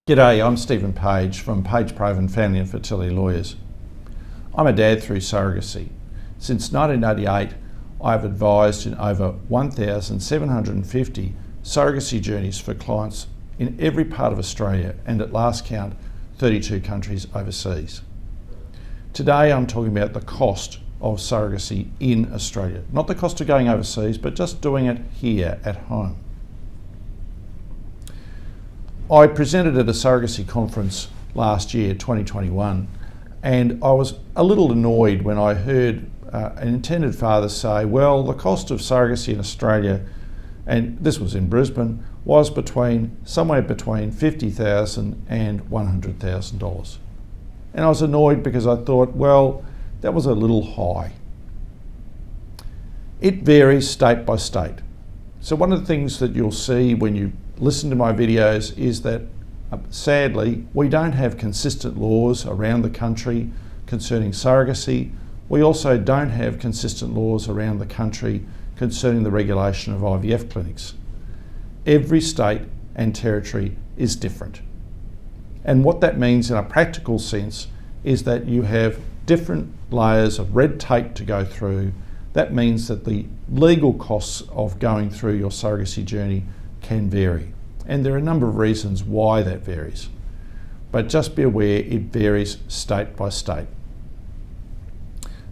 G'day, I'm Stephen Page from Page Provan Family and Fertility Lawyers. I'm a dad through surrogacy. Since 1988, I've advised in over 1,750 surrogacy journeys for clients in every part of Australia and at last count 32 countries overseas. Today I'm talking about the cost of surrogacy in Australia. Not the cost of going overseas, but just doing it here at home. I presented at a surrogacy conference last year, 2021, and I was a little annoyed when I heard an intended father say, well, the cost of surrogacy in Australia, and this was in Brisbane, was somewhere between $50,000 and $100,000. And I was annoyed because I thought, well, that was a little high. It varies state by state. So one of the things that you'll see when you listen to my videos is that sadly we don't have consistent laws around the country concerning surrogacy. We also don't have consistent laws around the country concerning the regulation of IVF clinics. Every state and territory is different. And what that means in a practical sense is that you have different layers of red tape to go through. That means that the legal costs of going through your surrogacy journey can vary. And there are a number of reasons why that varies. But just be aware it varies state by state.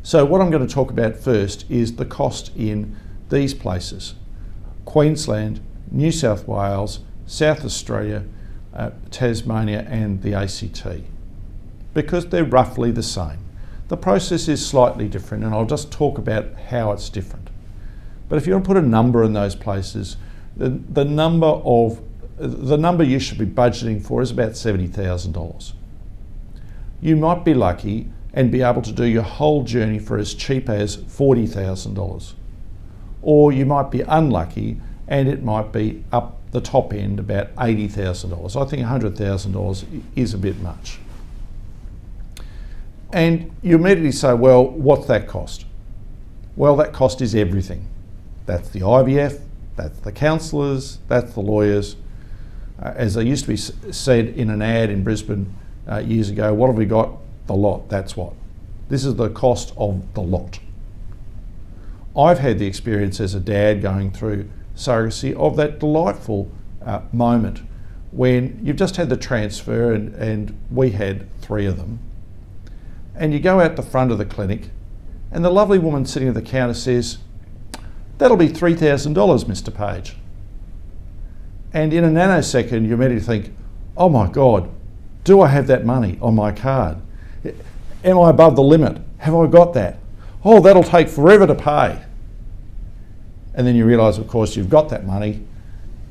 So what I'm going to talk about first is the cost in these places: Queensland, New South Wales, South Australia, Tasmania and the ACT, because they're roughly the same. The process is slightly different, and I'll just talk about how it's different. But if you want to put a number in those places, the number you should be budgeting for is about $70,000. You might be lucky and be able to do your whole journey for as cheap as $40,000. Or you might be unlucky and it might be up the top end about $80,000. I think $100,000 is a bit much. And you immediately say, well, what's that cost? Well, that cost is everything. That's the IVF, that's the counsellors, that's the lawyers. As they used to be said in an ad in Brisbane years ago, what have we got? The lot, that's what. This is the cost of the lot. I've had the experience as a dad going through surrogacy of that delightful moment when you've just had the transfer, and we had 3 of them. And you go out the front of the clinic and the lovely woman sitting at the counter says, that'll be $3,000, Mr. Page. And in a nanosecond, you immediately think, oh my God, do I have that money on my card? Am I above the limit? Have I got that? Oh, that'll take forever to pay. And then you realise, of course, you've got that money.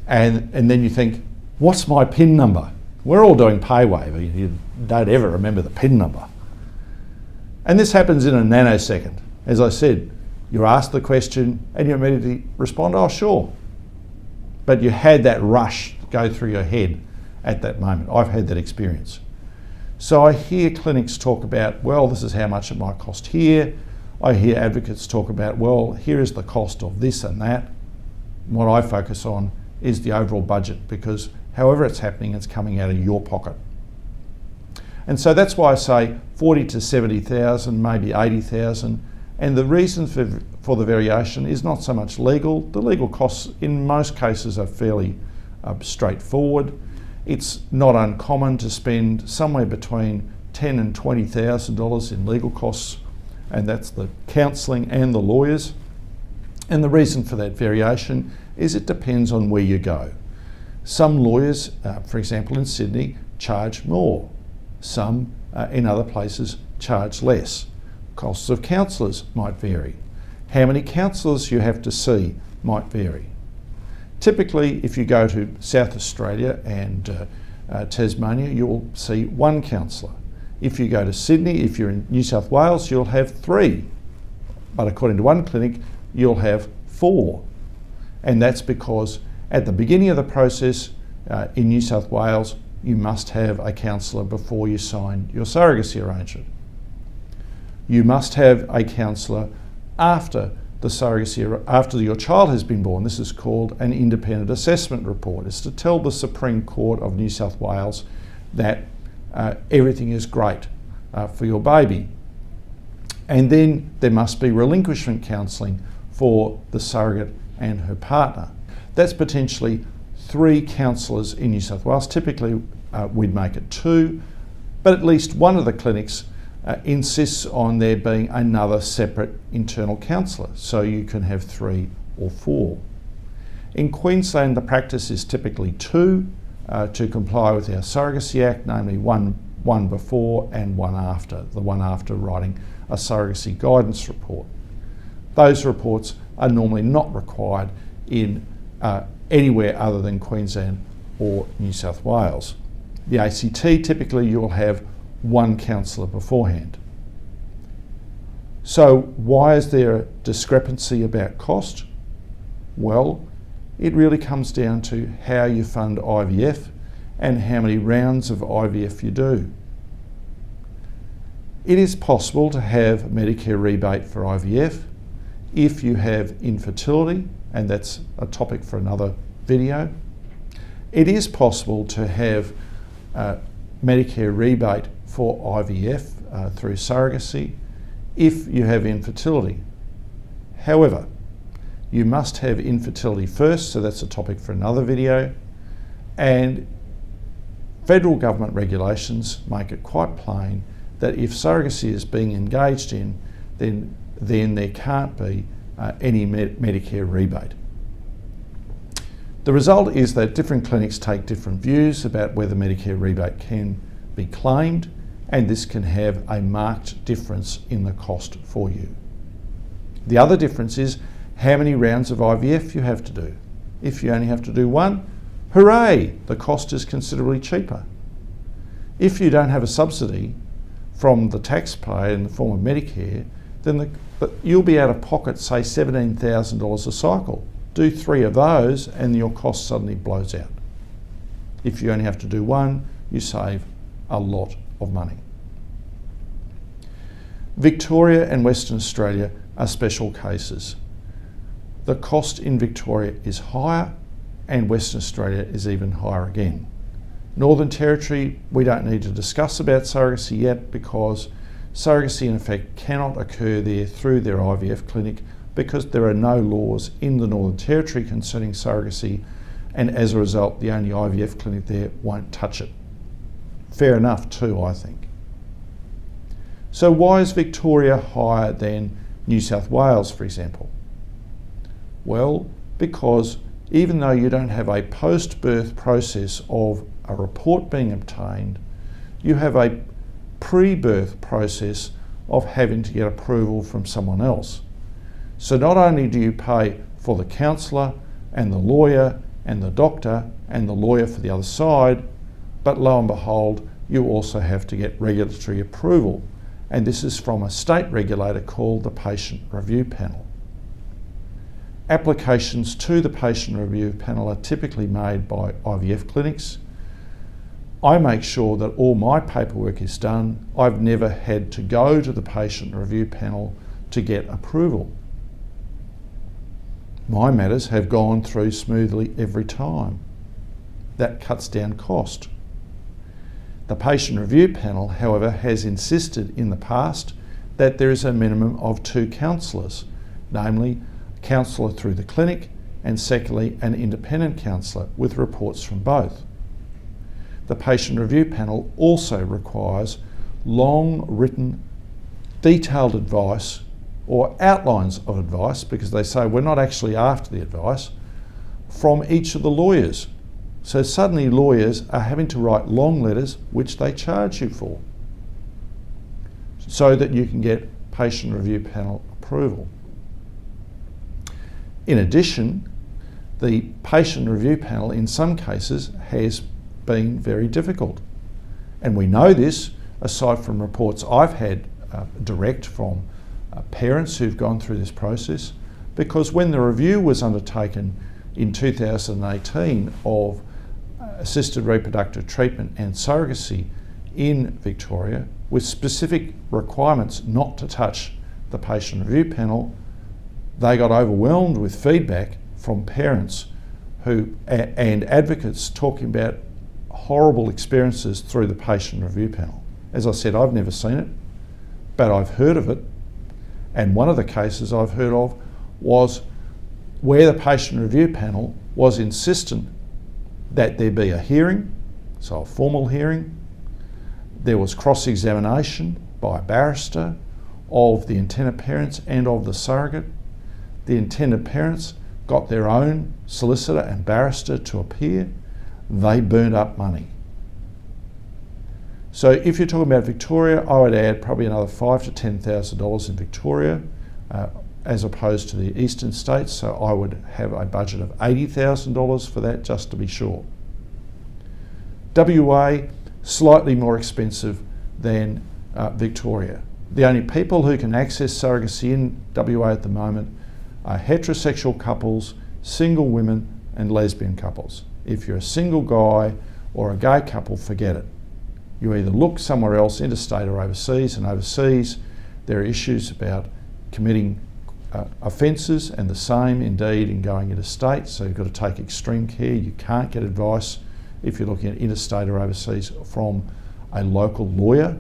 And then you think, what's my PIN number? We're all doing PayWave. You don't ever remember the PIN number. And this happens in a nanosecond. As I said, you ask the question and you immediately respond, oh, sure. But you had that rush go through your head at that moment. I've had that experience. So I hear clinics talk about, well, this is how much it might cost here. I hear advocates talk about, well, here is the cost of this and that. What I focus on is the overall budget, because however it's happening, it's coming out of your pocket. And so that's why I say 40 to 70,000, maybe 80,000. And the reason for the variation is not so much legal. The legal costs in most cases are fairly straightforward. It's not uncommon to spend somewhere between $10,000 and $20,000 in legal costs, and that's the counselling and the lawyers. And the reason for that variation is it depends on where you go. Some lawyers, for example in Sydney, charge more. Some in other places charge less. Costs of counsellors might vary. How many counsellors you have to see might vary. Typically, if you go to South Australia and Tasmania, you'll see 1 counsellor. If you go to Sydney, if you're in New South Wales, you'll have 3. But according to one clinic, you'll have 4. And that's because at the beginning of the process in New South Wales, you must have a counsellor before you sign your surrogacy arrangement. You must have a counsellor after the surrogacy, after your child has been born. This is called an independent assessment report. It's to tell the Supreme Court of New South Wales that everything is great for your baby. And then there must be relinquishment counselling for the surrogate and her partner. That's potentially 3 counsellors in New South Wales. Typically we'd make it 2, but at least one of the clinics insists on there being another separate internal counsellor, so you can have 3 or 4. In Queensland, the practice is typically 2 to comply with our Surrogacy Act, namely one before and one after, the one after writing a surrogacy guidance report. Those reports are normally not required in anywhere other than Queensland or New South Wales. The ACT, typically you'll have 1 counsellor beforehand. So why is there a discrepancy about cost? Well, it really comes down to how you fund IVF and how many rounds of IVF you do. It is possible to have Medicare rebate for IVF if you have infertility, and that's a topic for another video. It is possible to have Medicare rebate for IVF through surrogacy if you have infertility. However, you must have infertility first, so that's a topic for another video, and federal government regulations make it quite plain that if surrogacy is being engaged in, then there can't be any Medicare rebate. The result is that different clinics take different views about whether Medicare rebate can be claimed, and this can have a marked difference in the cost for you. The other difference is how many rounds of IVF you have to do. If you only have to do 1, hooray, the cost is considerably cheaper. If you don't have a subsidy from the taxpayer in the form of Medicare, then you'll be out of pocket, say $17,000 a cycle. Do 3 of those and your cost suddenly blows out. If you only have to do 1, you save a lot of money. Victoria and Western Australia are special cases. The cost in Victoria is higher and Western Australia is even higher again. Northern Territory, we don't need to discuss about surrogacy yet because surrogacy in effect cannot occur there through their IVF clinic because there are no laws in the Northern Territory concerning surrogacy, and as a result the only IVF clinic there won't touch it. Fair enough too, I think. So why is Victoria higher than New South Wales, for example? Well, because even though you don't have a post-birth process of a report being obtained, you have a pre-birth process of having to get approval from someone else. So not only do you pay for the counsellor and the lawyer and the doctor and the lawyer for the other side, but lo and behold, you also have to get regulatory approval. And this is from a state regulator called the Patient Review Panel. Applications to the Patient Review Panel are typically made by IVF clinics. I make sure that all my paperwork is done. I've never had to go to the Patient Review Panel to get approval. My matters have gone through smoothly every time. That cuts down cost. The Patient Review Panel, however, has insisted in the past that there is a minimum of 2 counsellors, namely a counsellor through the clinic and secondly an independent counsellor with reports from both. The Patient Review Panel also requires long written detailed advice or outlines of advice, because they say we're not actually after the advice, from each of the lawyers. So suddenly lawyers are having to write long letters which they charge you for so that you can get Patient Review Panel approval. In addition, the Patient Review Panel in some cases has been very difficult. And we know this, aside from reports I've had direct from parents who've gone through this process, because when the review was undertaken in 2018 of assisted reproductive treatment and surrogacy in Victoria, with specific requirements not to touch the Patient Review Panel, they got overwhelmed with feedback from parents who and advocates talking about horrible experiences through the patient review panel. As I said, I've never seen it, but I've heard of it. And one of the cases I've heard of was where the patient review panel was insistent that there be a hearing, so a formal hearing. There was cross-examination by a barrister of the intended parents and of the surrogate. The intended parents got their own solicitor and barrister to appear. They burned up money. So if you're talking about Victoria, I would add probably another $5,000 to $10,000 in Victoria, as opposed to the eastern states. So I would have a budget of $80,000 for that, just to be sure. WA, slightly more expensive than Victoria. The only people who can access surrogacy in WA at the moment are heterosexual couples, single women and lesbian couples. If you're a single guy or a gay couple, forget it. You either look somewhere else, interstate or overseas, and overseas there are issues about committing offences, and the same indeed in going interstate, so you've got to take extreme care. You can't get advice if you're looking at interstate or overseas from a local lawyer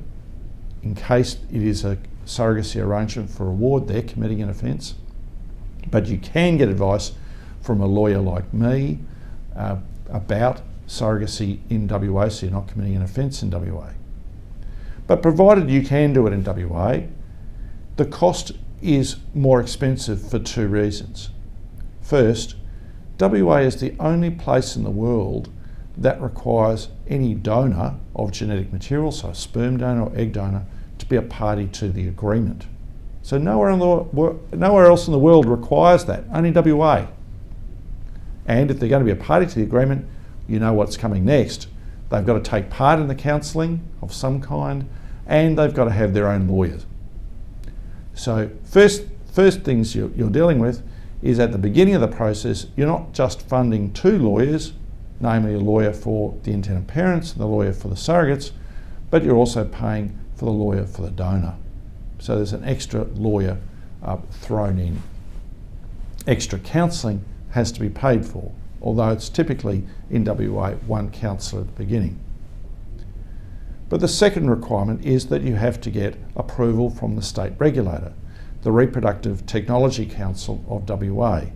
in case it is a surrogacy arrangement for reward. They're committing an offence. But you can get advice from a lawyer like me about surrogacy in WA, so you're not committing an offence in WA. But provided you can do it in WA, the cost is more expensive for two reasons. First, WA is the only place in the world that requires any donor of genetic material, so a sperm donor or egg donor, to be a party to the agreement. So nowhere else in the world requires that, only WA. And if they're going to be a party to the agreement, you know what's coming next. They've got to take part in the counselling of some kind, and they've got to have their own lawyers. So first things you're dealing with is at the beginning of the process, you're not just funding two lawyers, namely a lawyer for the intended parents and the lawyer for the surrogates, but you're also paying for the lawyer for the donor. So there's an extra lawyer thrown in. Extra counselling has to be paid for, although it's typically in WA one counsellor at the beginning. But the second requirement is that you have to get approval from the state regulator, the Reproductive Technology Council of WA.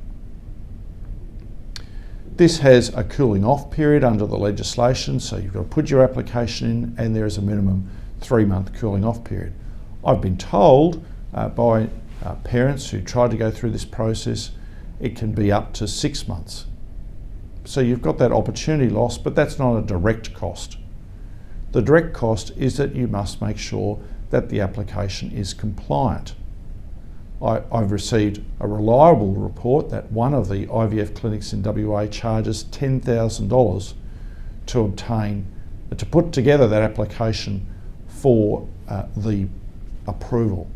This has a cooling off period under the legislation, so you've got to put your application in and there is a minimum 3-month cooling off period. I've been told by parents who tried to go through this process, it can be up to 6 months. So you've got that opportunity loss, but that's not a direct cost. The direct cost is that you must make sure that the application is compliant. I've received a reliable report that one of the IVF clinics in WA charges $10,000 to put together that application for the approval.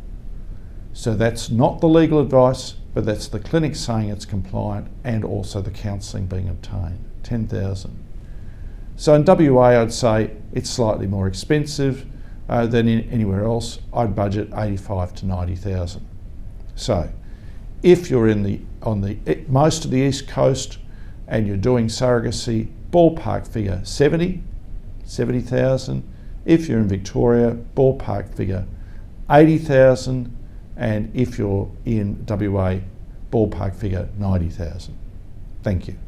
So that's not the legal advice, but that's the clinic saying it's compliant and also the counselling being obtained. $10,000. So in WA, I'd say it's slightly more expensive than anywhere else. I'd budget $85,000 to $90,000. So if you're on most of the East Coast and you're doing surrogacy, ballpark figure 70,000. If you're in Victoria, ballpark figure 80,000. And if you're in WA, ballpark figure 90,000. Thank you.